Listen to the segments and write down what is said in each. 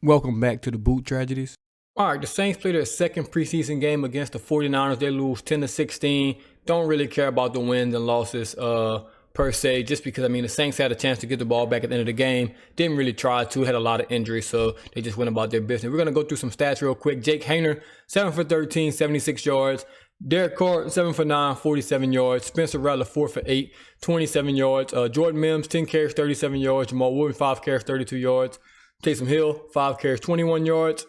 Welcome back to the Boot Tragedies. All right, the Saints played their second preseason game against the 49ers. They lose 10-16. Don't really care about the wins and losses per se, just because, the Saints had a chance to get the ball back at the end of the game. Didn't really try to, had a lot of injuries, so they just went about their business. We're going to go through some stats real quick. Jake Haener, 7 for 13, 76 yards. Derek Carr, 7 for 9, 47 yards. Spencer Rattler, 4 for 8, 27 yards. Jordan Mims, 10 carries, 37 yards. Jamal Williams, 5 carries, 32 yards. Taysom Hill, 5 carries, 21 yards.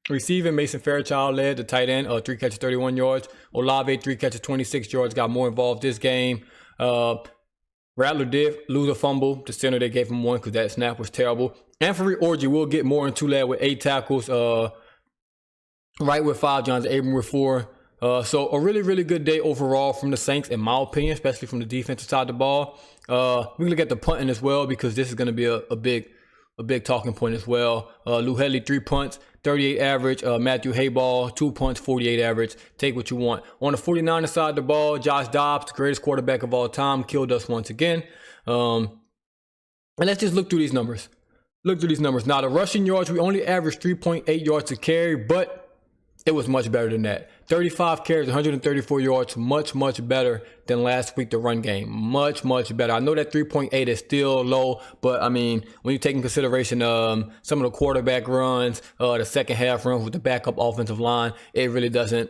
Receiving, Mason Fairchild led the tight end, 3 catches, 31 yards. Olave, 3 catches, 26 yards, got more involved this game. Rattler did lose a fumble. The center, they gave him one because that snap was terrible. Anthony Orji will get more into that with 8 tackles, Wright with 5, Johnson Abram with 4. So a really, really good day overall from the Saints, in my opinion, especially from the defensive side of the ball. We can look at the punting as well, because this is going to be a big talking point as well. Lou Hedley, 3 punts, 38 average. Matthew Hayball, 2 punts, 48 average. Take what you want. On the 49ers side of the ball, Josh Dobbs, the greatest quarterback of all time, killed us once again. And let's just look through these numbers. Now, the rushing yards, we only averaged 3.8 yards a carry, but it was much better than that. 35 carries, 134 yards, much better than last week, the run game. Much better. I know that 3.8 is still low, but when you take in consideration some of the quarterback runs, the second half runs with the backup offensive line, it really doesn't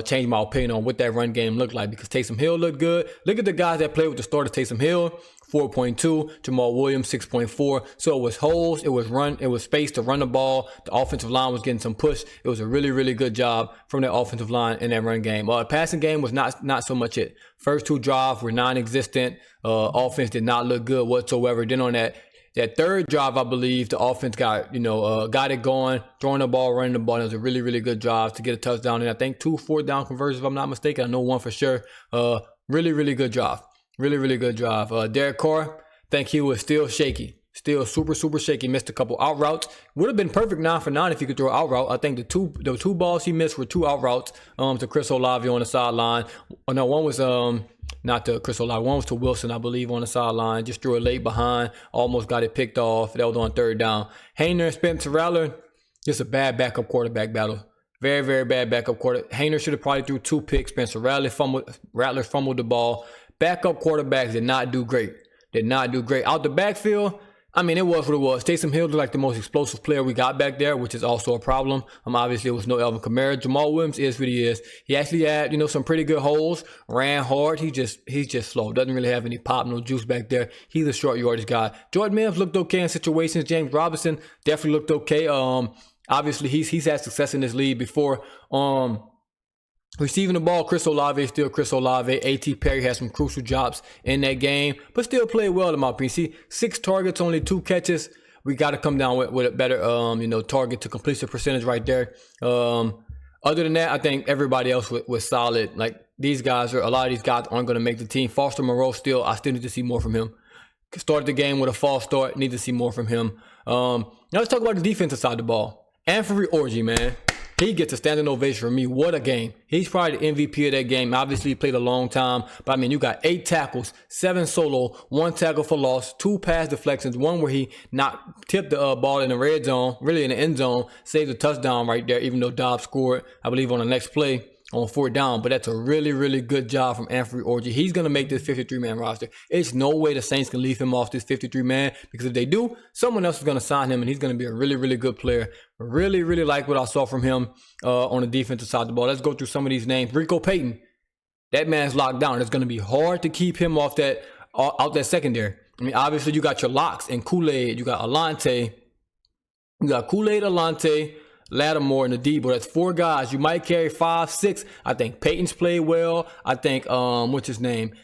change my opinion on what that run game looked like, because Taysom Hill looked good. Look at the guys that played with the starter. Taysom Hill, 4.2, Jamal Williams, 6.4. So it was holes, it was space to run the ball. The offensive line was getting some push. It was a really, really good job from that offensive line in that run game. Passing game was not so much it. First 2 drives were non-existent. Offense did not look good whatsoever. Then on that third drive, I believe the offense got it going, throwing the ball, running the ball. It was a really, really good drive to get a touchdown. And I think 2 4th-down conversions, if I'm not mistaken. I know 1 for sure. Really, really good drive. Really, really good drive. Derek Carr, I think he was still shaky. Still super shaky. Missed a couple out routes. Would have been perfect 9 for 9 if he could throw an out route. I think the two balls he missed were 2 out routes to Chris Olave on the sideline. No, one was not to Chris Olave. One was to Wilson, I believe, on the sideline. Just threw it late behind. Almost got it picked off. That was on 3rd down. Haener and Spencer Rattler, just a bad backup quarterback battle. Very, very bad backup quarterback. Haener should have probably threw 2 picks. Spencer Rattler fumbled the ball. Backup quarterbacks did not do great. Out the backfield, it was what it was. Taysom Hill looked like the most explosive player we got back there, which is also a problem. Obviously, it was no Alvin Kamara. Jamal Williams is what he is. He actually had, some pretty good holes. Ran hard. He's just slow. Doesn't really have any pop, no juice back there. He's a short yardage guy. Jordan Mims looked okay in situations. James Robinson definitely looked okay. Obviously, he's had success in this league before. Receiving the ball, Chris Olave is still Chris Olave. A.T. Perry has some crucial jobs in that game, but still played well in my opinion. See, 6 targets, only 2 catches. We got to come down with a better, target to completion percentage right there. Other than that, I think everybody else was solid. Like a lot of these guys aren't going to make the team. Foster Moreau I still need to see more from him. Started the game with a false start. Need to see more from him. Now let's talk about the defensive side of the ball. Anthony Orji, man. He gets a standing ovation from me. What a game. He's probably the MVP of that game. Obviously, he played a long time. But, you got 8 tackles, 7 solo, 1 tackle for loss, 2 pass deflections, 1 where he tipped the ball in the red zone, really in the end zone, saved a touchdown right there, even though Dobbs scored, I believe, on the next play on 4th down. But that's a really, really good job from Anthony Orji. He's going to make this 53-man roster. It's no way the Saints can leave him off this 53-man, because if they do, someone else is going to sign him, and he's going to be a really, really good player. Really, really like what I saw from him on the defensive side of the ball. Let's go through some of these names. Rico Payton, that man's locked down. It's going to be hard to keep him off out that secondary. Obviously, you got your locks and Kool-Aid. You got Alante. You got Kool-Aid, Alante, Lattimore, and the D, but that's 4 guys. You might carry 5, 6. I think Peyton's played well. I think, what's his name?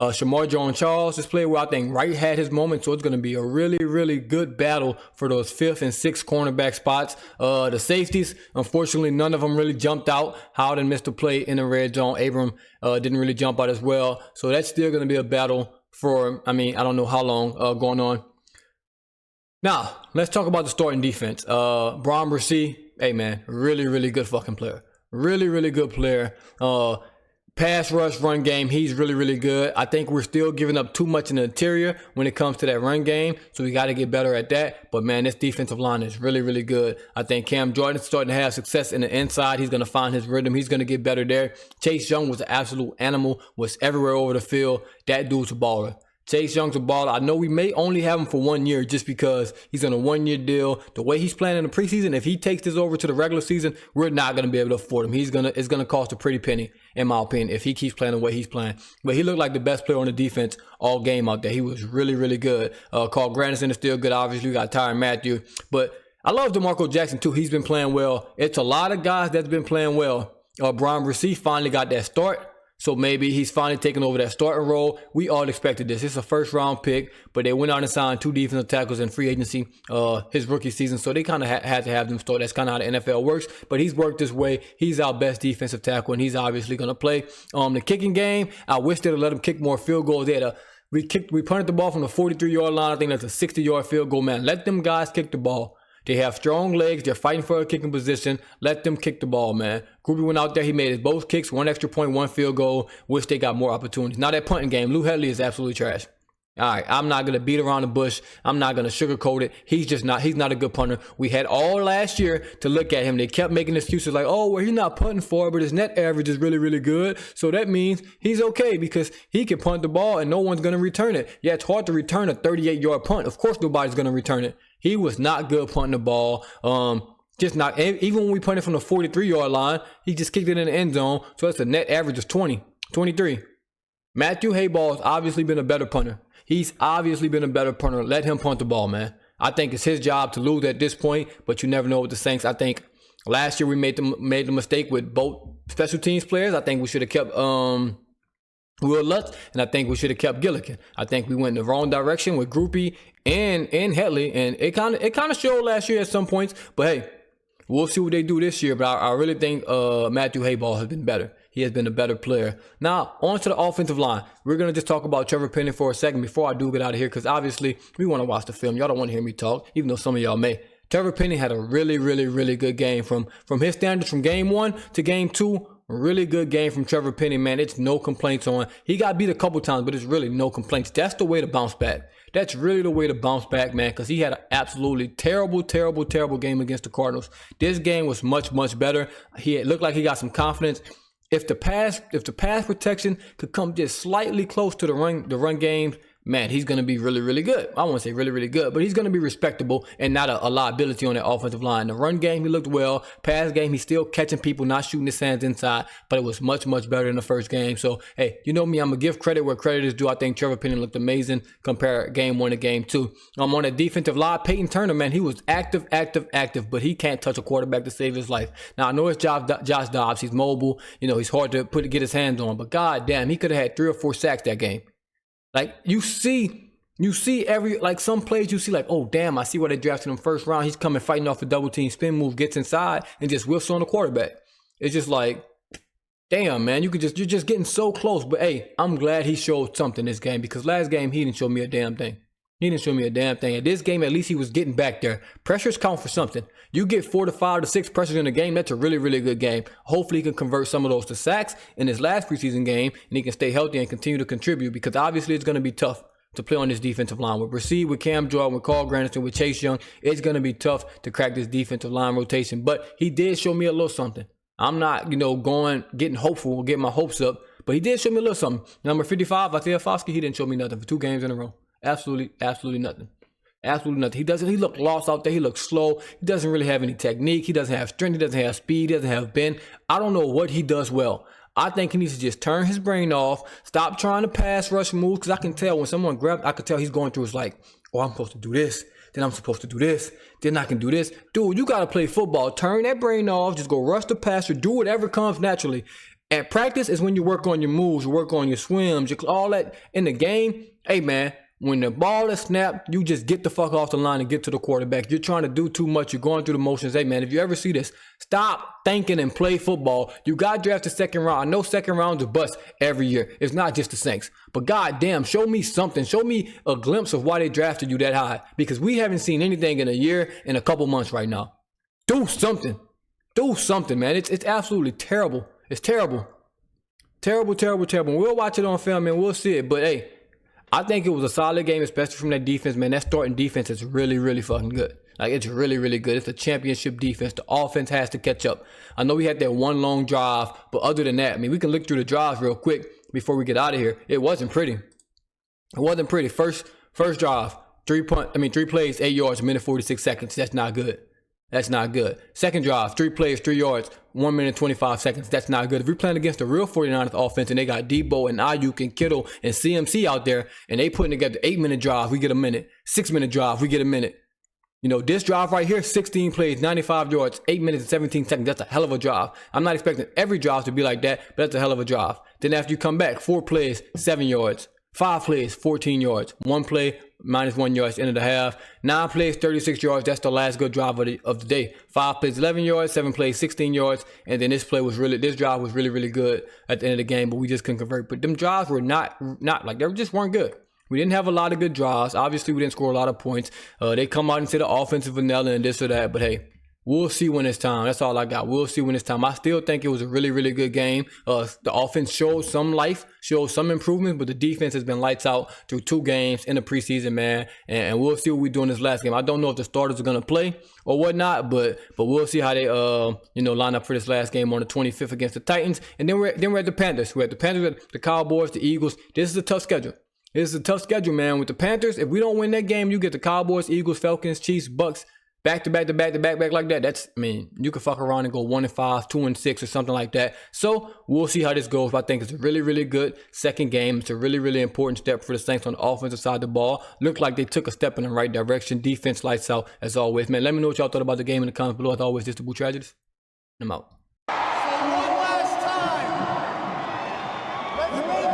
Shamar Jones-Charles has played well. I think Wright had his moment, so it's going to be a really, really good battle for those 5th and 6th cornerback spots. The safeties, unfortunately, none of them really jumped out. Howden missed a play in the red zone. Abram didn't really jump out as well. So that's still going to be a battle for, I don't know how long going on. Now, let's talk about the starting defense. Brian Bresee, hey man, really, really good fucking player. Really, really good player. Pass rush, run game, he's really, really good. I think we're still giving up too much in the interior when it comes to that run game, so we got to get better at that. But, man, this defensive line is really, really good. I think Cam Jordan's starting to have success in the inside. He's going to find his rhythm. He's going to get better there. Chase Young was an absolute animal, was everywhere over the field. That dude's a baller. Chase Young's a baller. I know we may only have him for 1 year just because he's on a 1-year deal. The way he's playing in the preseason, if he takes this over to the regular season, we're not going to be able to afford him. It's going to cost a pretty penny, in my opinion, if he keeps playing the way he's playing. But he looked like the best player on the defense all game out there. He was really, really good. Carl Granderson is still good. Obviously, we got Tyrann Mathieu. But I love DeMarco Jackson, too. He's been playing well. It's a lot of guys that's been playing well. Brian Bresee finally got that start. So maybe he's finally taking over that starting role. We all expected this. It's a first-round pick, but they went out and signed 2 defensive tackles in free agency his rookie season, so they kind of had to have them start. That's kind of how the NFL works, but he's worked this way. He's our best defensive tackle, and he's obviously going to play. The kicking game, I wish they'd have let him kick more field goals. We punted the ball from the 43-yard line. I think that's a 60-yard field goal, man. Let them guys kick the ball. They have strong legs. They're fighting for a kicking position. Let them kick the ball, man. Groupie went out there. He made his both kicks, 1 extra point, 1 field goal. Wish they got more opportunities. Now that punting game, Lou Hedley is absolutely trash. All right, I'm not going to beat around the bush. I'm not going to sugarcoat it. He's not a good punter. We had all last year to look at him. They kept making excuses like, oh, well, he's not punting for it, but his net average is really, really good. So that means he's okay because he can punt the ball and no one's going to return it. Yeah, it's hard to return a 38-yard punt. Of course, nobody's going to return it. He was not good punting the ball. Just not, even when we punted from the 43-yard line, he just kicked it in the end zone. So that's a net average of 23. Matthew Hayball's obviously been a better punter. He's obviously been a better punter. Let him punt the ball, man. I think it's his job to lose at this point, but you never know with the Saints. I think last year we made the mistake with both special teams players. I think we should have kept Will Lutz, and I think we should have kept Gillikin. I think we went in the wrong direction with Groupie and Hedley, and it kind of showed last year at some points. But hey, we'll see what they do this year. But I really think Matthew Hayball has been better. He has been a better player. Now, on to the offensive line. We're going to just talk about Trevor Penning for a second before I do get out of here, because obviously we want to watch the film. Y'all don't want to hear me talk, even though some of y'all may. Trevor Penning had a really, really, really good game from his standards from game 1 to game 2. Really good game from Trevor Penning, man. It's no complaints on. He got beat a couple times, but it's really no complaints. That's the way to bounce back. That's really the way to bounce back, man, because he had an absolutely terrible, terrible, terrible game against the Cardinals. This game was much, much better. It looked like he got some confidence. If the pass protection could come just slightly close to the run game, man, he's going to be really, really good. I won't say really, really good, but he's going to be respectable and not a liability on that offensive line. The run game, he looked well. Pass game, he's still catching people, not shooting his hands inside, but it was much, much better in the first game. So, hey, you know me, I'm going to give credit where credit is due. I think Trevor Penning looked amazing compared game 1 to game 2. On the defensive line, Peyton Turner, man, he was active, but he can't touch a quarterback to save his life. Now, I know it's Josh Dobbs. He's mobile. You know, he's hard to get his hands on, but god damn, he could have had 3 or 4 sacks that game. Like, you see every, like, some plays you see like, oh, damn, I see why they drafted him first round. He's coming fighting off a double team spin move, gets inside, and just whiffs on the quarterback. It's just like, damn, man, you're just getting so close. But, hey, I'm glad he showed something this game, because last game he didn't show me a damn thing. At this game, at least he was getting back there. Pressures count for something. You get 4 to 5 to 6 pressures in a game, that's a really, really good game. Hopefully he can convert some of those to sacks in his last preseason game, and he can stay healthy and continue to contribute, because obviously it's going to be tough to play on this defensive line. With Bresee, with Cam Jordan, with Carl Granderson, with Chase Young, it's going to be tough to crack this defensive line rotation. But he did show me a little something. I'm not, getting hopeful, getting my hopes up, but he did show me a little something. Number 55, Isaiah Foskey, he didn't show me nothing for 2 games in a row. Absolutely nothing. He looked lost out there. He looked slow. He doesn't really have any technique. He doesn't have strength. He doesn't have speed. He doesn't have bend. I don't know what he does well. I think he needs to just turn his brain off, stop trying to pass rush moves, because I can tell when someone grabs, I can tell he's going through, it's like, oh, I'm supposed to do this, then I'm supposed to do this, then I can do this. Dude, you got to play football. Turn that brain off. Just go rush the passer. Do whatever comes naturally. At practice is when you work on your moves, you work on your swims, all that. In the game, hey, man, when the ball is snapped, you just get the fuck off the line and get to the quarterback. You're trying to do too much. You're going through the motions. Hey, man, if you ever see this, stop thinking and play football. You got drafted second round. I know second rounds are bust every year. It's not just the Saints. But goddamn, show me something. Show me a glimpse of why they drafted you that high. Because we haven't seen anything in a year and a couple months right now. Do something. Do something, man. It's absolutely terrible. It's terrible. Terrible, terrible, terrible. We'll watch it on film and we'll see it. But hey, I think it was a solid game, especially from that defense, man. That starting defense is really, really fucking good. Like, it's really, really good. It's a championship defense. The offense has to catch up. I know we had that one long drive, but other than that, I mean, we can look through the drives real quick before we get out of here. It wasn't pretty. It wasn't pretty. First drive, 3 plays, 8 yards, a minute 46 seconds. That's not good. That's not good. Second drive, 3 plays, 3 yards, 1 minute 25 seconds. That's not good. If we're playing against the real 49ers offense and they got Debo and Ayuk and Kittle and CMC out there and they putting together 8-minute drive, we get a minute. 6-minute drive, we get a minute. You know, this drive right here, 16 plays, 95 yards, 8 minutes and 17 seconds. That's a hell of a drive. I'm not expecting every drive to be like that, but that's a hell of a drive. Then after you come back, 4 plays, 7 yards. 5 plays, 14 yards. 1 play, -1 yards, end of the half. 9 plays, 36 yards. That's the last good drive of the day. 5 plays, 11 yards. 7 plays, 16 yards. And then this drive was really, really good at the end of the game, but we just couldn't convert. But them drives were not like, they just weren't good. We didn't have a lot of good drives. Obviously, we didn't score a lot of points. They come out and say the offensive vanilla and this or that, but hey, we'll see when it's time. That's all I got. We'll see when it's time. I still think it was a really, really good game. The offense showed some life, showed some improvement, but the defense has been lights out through 2 games in the preseason, man. And we'll see what we do in this last game. I don't know if the starters are going to play or whatnot, but we'll see how they line up for this last game on the 25th against the Titans. And then we're at the Panthers. We're at the Panthers, the Cowboys, the Eagles. This is a tough schedule. This is a tough schedule, man. With the Panthers, if we don't win that game, you get the Cowboys, Eagles, Falcons, Chiefs, Bucks, back to back like that. That's, I mean, you could fuck around and go 1-5, 2-6 or something like that. So we'll see how this goes. But I think it's a really, really good second game. It's a really, really important step for the Saints on the offensive side of the ball. Looked like they took a step in the right direction. Defense lights out as always, man. Let me know what y'all thought about the game in the comments below. As always, this is the Boot Tragedies. I'm out. So one last time, let's make